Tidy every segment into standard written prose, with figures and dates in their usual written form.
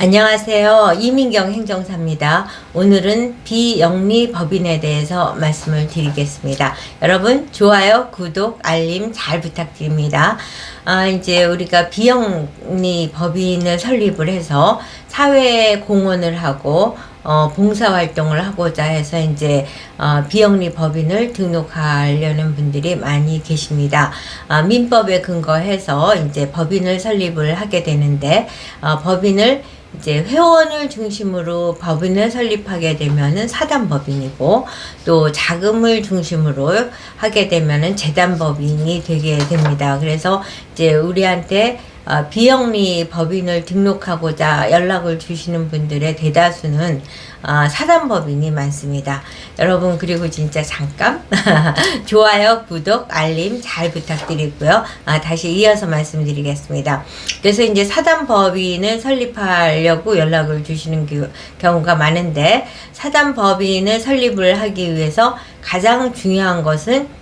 안녕하세요. 이민경 행정사입니다. 오늘은 비영리 법인에 대해서 말씀을 드리겠습니다. 여러분 좋아요, 구독, 알림 잘 부탁드립니다. 이제 우리가 비영리 법인을 설립을 해서 사회에 공헌을 하고 봉사활동을 하고자 해서 이제 비영리 법인을 등록하려는 분들이 많이 계십니다. 민법에 근거해서 이제 법인을 설립을 하게 되는데 법인을 이제 회원을 중심으로 법인을 설립하게 되면은 사단법인이고, 또 자금을 중심으로 하게 되면은 재단법인이 되게 됩니다. 그래서 이제 우리한테 비영리 법인을 등록하고자 연락을 주시는 분들의 대다수는 사단법인이 많습니다. 여러분, 그리고 진짜 잠깐 좋아요, 구독, 알림 잘 부탁드리고요. 다시 이어서 말씀드리겠습니다. 그래서 이제 사단법인을 설립하려고 연락을 주시는 경우가 많은데, 사단법인을 설립을 하기 위해서 가장 중요한 것은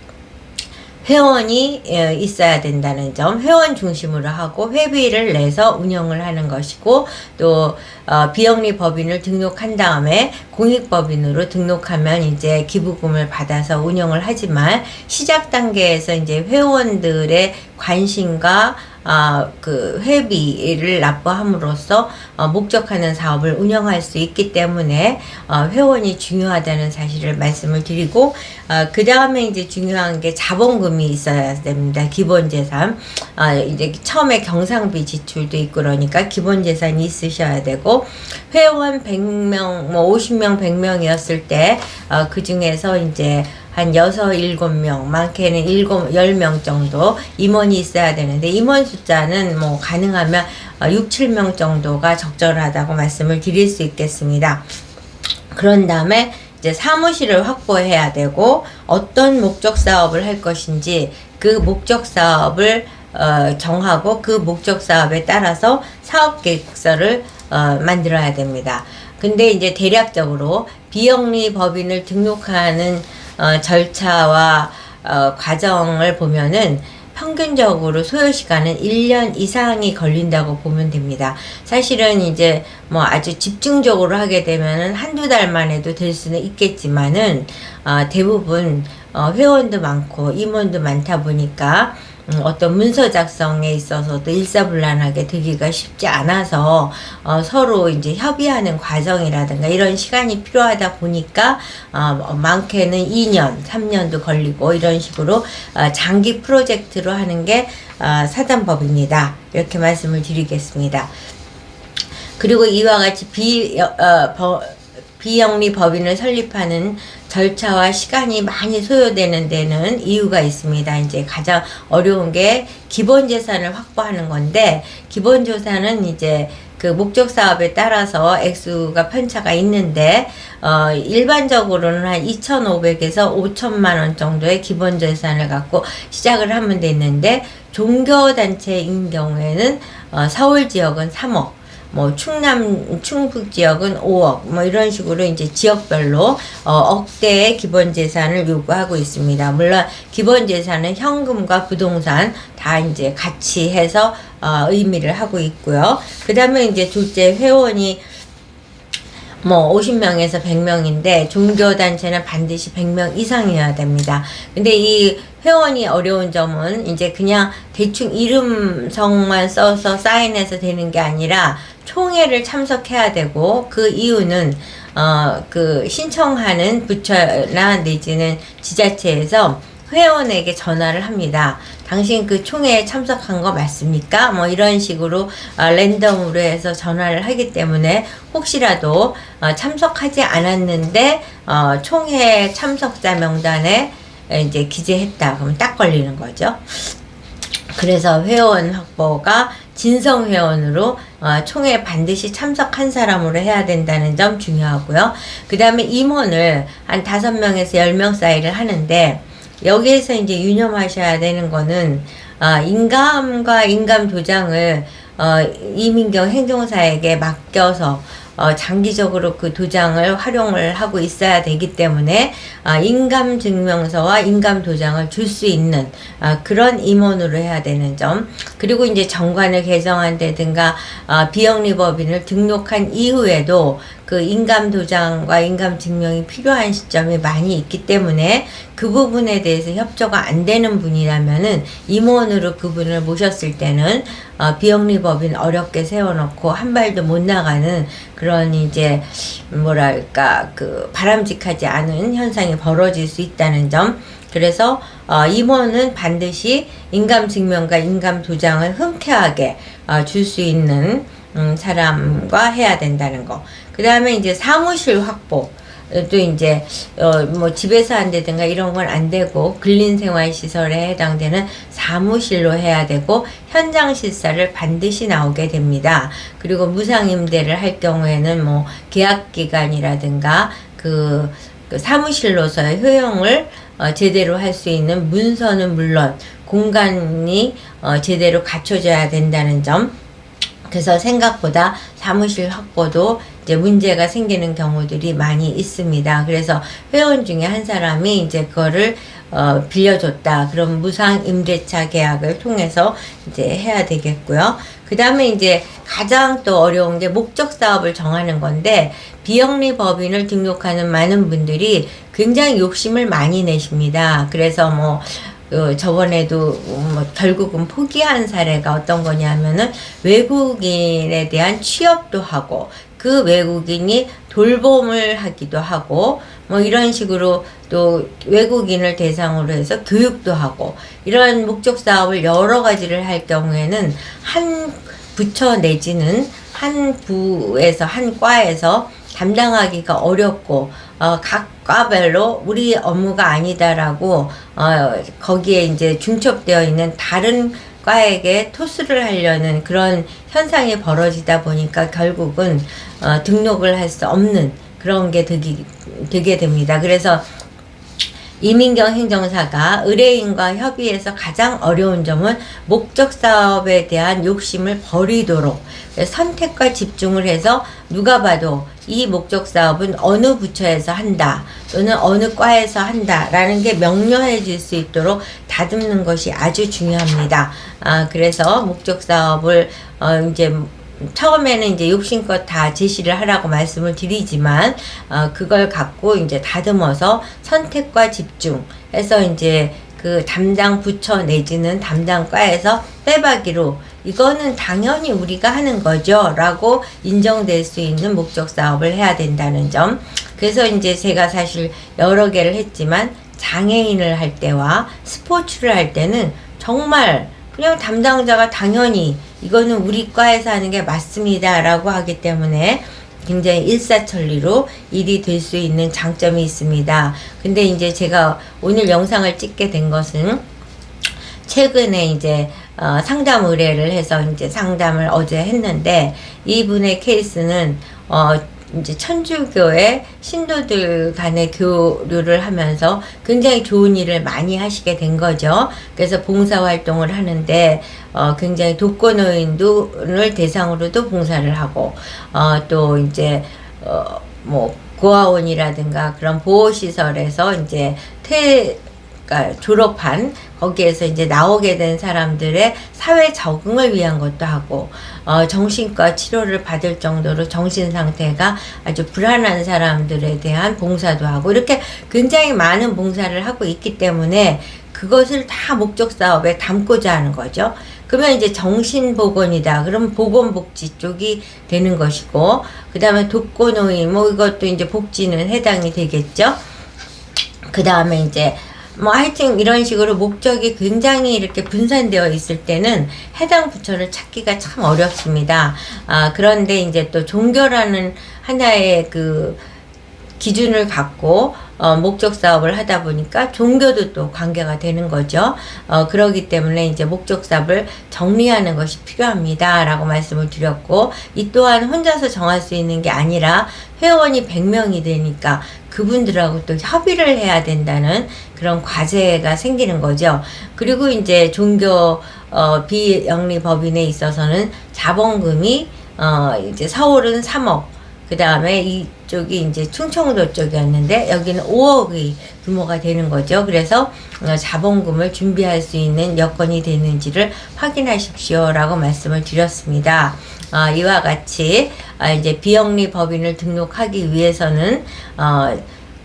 회원이 있어야 된다는 점, 회원 중심으로 하고 회비를 내서 운영을 하는 것이고, 또 비영리 법인을 등록한 다음에 공익법인으로 등록하면 이제 기부금을 받아서 운영을 하지만, 시작 단계에서 이제 회원들의 관심과 그 회비를 납부함으로써 목적하는 사업을 운영할 수 있기 때문에 회원이 중요하다는 사실을 말씀을 드리고, 그 다음에 이제 중요한 게 자본금이 있어야 됩니다. 기본재산. 이제 처음에 경상비 지출도 있고, 그러니까 기본재산이 있으셔야 되고, 회원 100명, 뭐 50명, 100명이었을 때 그 중에서 이제 한 6, 7명, 많게는 10명 정도 임원이 있어야 되는데, 임원 숫자는 뭐 가능하면 6, 7명 정도가 적절하다고 말씀을 드릴 수 있겠습니다. 그런 다음에 이제 사무실을 확보해야 되고, 어떤 목적 사업을 할 것인지 그 목적 사업을 정하고, 그 목적 사업에 따라서 사업 계획서를 만들어야 됩니다. 근데 이제 대략적으로 비영리 법인을 등록하는 절차와 과정을 보면은 평균적으로 소요 시간은 1년 이상이 걸린다고 보면 됩니다. 사실은 이제 뭐 아주 집중적으로 하게 되면은 한두 달만 해도 될 수는 있겠지만은 대부분 회원도 많고 임원도 많다 보니까 어떤 문서 작성에 있어서도 일사불란하게 되기가 쉽지 않아서 서로 이제 협의하는 과정이라든가 이런 시간이 필요하다 보니까 많게는 2년, 3년도 걸리고 이런 식으로 장기 프로젝트로 하는 게 사단법입니다. 이렇게 말씀을 드리겠습니다. 그리고 이와 같이 비영리 법인을 설립하는 절차와 시간이 많이 소요되는 데는 이유가 있습니다. 이제 가장 어려운 게 기본 재산을 확보하는 건데, 기본 재산은 이제 그 목적 사업에 따라서 액수가 편차가 있는데, 일반적으로는 한 2,500에서 5천만 원 정도의 기본 재산을 갖고 시작을 하면 되는데, 종교단체인 경우에는 서울 지역은 3억, 뭐 충북 지역은 5억, 뭐 이런 식으로 이제 지역별로 억대의 기본 재산을 요구하고 있습니다. 물론 기본 재산은 현금과 부동산 다 이제 같이 해서 의미를 하고 있고요. 그 다음에 이제 둘째, 회원이 뭐 50명에서 100명인데 종교단체는 반드시 100명 이상이어야 됩니다. 근데 이 회원이 어려운 점은 이제 그냥 대충 이름성만 써서 사인해서 되는 게 아니라 총회를 참석해야 되고, 그 이유는 그 신청하는 부처나 내지는 지자체에서 회원에게 전화를 합니다. 당신 그 총회에 참석한 거 맞습니까? 뭐 이런 식으로 랜덤으로 해서 전화를 하기 때문에, 혹시라도 참석하지 않았는데 총회 참석자 명단에 이제 기재했다 그러면 딱 걸리는 거죠. 그래서 회원 확보가 진성 회원으로 총회에 반드시 참석한 사람으로 해야 된다는 점 중요하고요. 그 다음에 임원을 한 5명에서 10명 사이를 하는데, 여기에서 이제 유념하셔야 되는 거는 인감과 인감 도장을 이민경 행정사에게 맡겨서 장기적으로 그 도장을 활용을 하고 있어야 되기 때문에 인감증명서와 인감도장을 줄 수 있는 그런 임원으로 해야 되는 점, 그리고 이제 정관을 개정한다든가 비영리법인을 등록한 이후에도 그 인감도장과 인감증명이 필요한 시점이 많이 있기 때문에 그 부분에 대해서 협조가 안 되는 분이라면은 임원으로 그분을 모셨을 때는 비영리법인 어렵게 세워놓고 한 발도 못 나가는 그런 이제 뭐랄까 그 바람직하지 않은 현상이 벌어질 수 있다는 점. 그래서 임원은 반드시 인감증명과 인감도장을 흔쾌하게 줄 수 있는 사람과 해야 된다는 거. 그 다음에 이제 사무실 확보. 또 이제 뭐 집에서 한다든가 이런 건 안 되고 근린생활시설에 해당되는 사무실로 해야 되고 현장 실사를 반드시 나오게 됩니다. 그리고 무상임대를 할 경우에는 뭐 계약기간이라든가 그 사무실로서의 효용을 제대로 할 수 있는 문서는 물론 공간이 제대로 갖춰져야 된다는 점. 그래서 생각보다 사무실 확보도 이제 문제가 생기는 경우들이 많이 있습니다. 그래서 회원 중에 한 사람이 이제 그거를 빌려줬다. 그럼 무상 임대차 계약을 통해서 이제 해야 되겠고요. 그 다음에 이제 가장 또 어려운 게 목적 사업을 정하는 건데, 비영리 법인을 등록하는 많은 분들이 굉장히 욕심을 많이 내십니다. 그래서 뭐 저번에도 뭐 결국은 포기한 사례가 어떤 거냐면은 외국인에 대한 취업도 하고 그 외국인이 돌봄을 하기도 하고 뭐 이런 식으로 또 외국인을 대상으로 해서 교육도 하고 이런 목적 사업을 여러 가지를 할 경우에는 한 부처 내지는 한 부에서 한 과에서 담당하기가 어렵고 각 과별로 우리 업무가 아니다라고 거기에 이제 중첩되어 있는 다른 과에게 토스를 하려는 그런 현상이 벌어지다 보니까 결국은 등록을 할 수 없는 그런 게 되게 됩니다. 그래서 이민경 행정사가 의뢰인과 협의해서 가장 어려운 점은 목적 사업에 대한 욕심을 버리도록 선택과 집중을 해서 누가 봐도 이 목적 사업은 어느 부처에서 한다 또는 어느 과에서 한다 라는 게 명료해질 수 있도록 다듬는 것이 아주 중요합니다. 그래서 목적 사업을 이제 처음에는 이제 욕심껏 다 제시를 하라고 말씀을 드리지만 그걸 갖고 이제 다듬어서 선택과 집중해서 이제 그 담당 부처 내지는 담당과에서 빼박이로 이거는 당연히 우리가 하는 거죠 라고 인정될 수 있는 목적 사업을 해야 된다는 점. 그래서 이제 제가 사실 여러 개를 했지만 장애인을 할 때와 스포츠를 할 때는 정말 그냥 담당자가 당연히 이거는 우리 과에서 하는 게 맞습니다 라고 하기 때문에 굉장히 일사천리로 일이 될 수 있는 장점이 있습니다. 근데 이제 제가 오늘 영상을 찍게 된 것은 최근에 이제 상담 의뢰를 해서 이제 상담을 어제 했는데, 이분의 케이스는 이제 천주교의 신도들 간의 교류를 하면서 굉장히 좋은 일을 많이 하시게 된 거죠. 그래서 봉사활동을 하는데 굉장히 독거노인을 대상으로도 봉사를 하고 또 이제 뭐 고아원이라든가 그런 보호시설에서 이제 그러니까 졸업한 거기에서 이제 나오게 된 사람들의 사회 적응을 위한 것도 하고 정신과 치료를 받을 정도로 정신 상태가 아주 불안한 사람들에 대한 봉사도 하고 이렇게 굉장히 많은 봉사를 하고 있기 때문에 그것을 다 목적 사업에 담고자 하는 거죠. 그러면 이제 정신보건이다. 그럼 보건복지 쪽이 되는 것이고, 그 다음에 독거노인 뭐 이것도 이제 복지는 해당이 되겠죠. 그 다음에 이제 뭐 하여튼 이런 식으로 목적이 굉장히 이렇게 분산되어 있을 때는 해당 부처를 찾기가 참 어렵습니다. 그런데 이제 또 종교라는 하나의 그 기준을 갖고 목적 사업을 하다 보니까 종교도 또 관계가 되는 거죠. 그러기 때문에 이제 목적 사업을 정리하는 것이 필요합니다 라고 말씀을 드렸고, 이 또한 혼자서 정할 수 있는 게 아니라 회원이 100명이 되니까 그분들하고 또 협의를 해야 된다는 그런 과제가 생기는 거죠. 그리고 이제 종교 비영리 법인에 있어서는 자본금이 이제 서울은 3억, 그 다음에 이쪽이 이제 충청도 쪽이었는데 여기는 5억의 규모가 되는 거죠. 그래서 자본금을 준비할 수 있는 여건이 되는지를 확인하십시오라고 말씀을 드렸습니다. 이와 같이 이제 비영리 법인을 등록하기 위해서는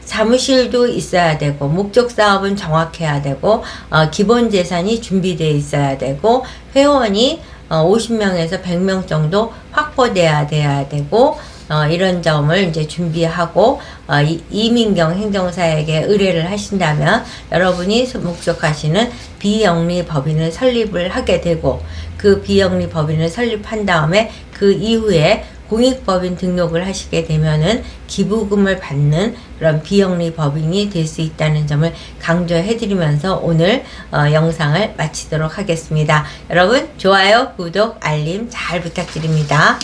사무실도 있어야 되고 목적 사업은 정확해야 되고 기본 재산이 준비되어 있어야 되고 회원이 50명에서 100명 정도 확보돼야 되고 이런 점을 이제 준비하고 이민경 행정사에게 의뢰를 하신다면 여러분이 목적하시는 비영리 법인을 설립을 하게 되고 그 비영리 법인을 설립한 다음에 그 이후에 공익법인 등록을 하시게 되면은 기부금을 받는 그런 비영리 법인이 될 수 있다는 점을 강조해 드리면서 오늘 영상을 마치도록 하겠습니다. 여러분 좋아요, 구독, 알림 잘 부탁드립니다.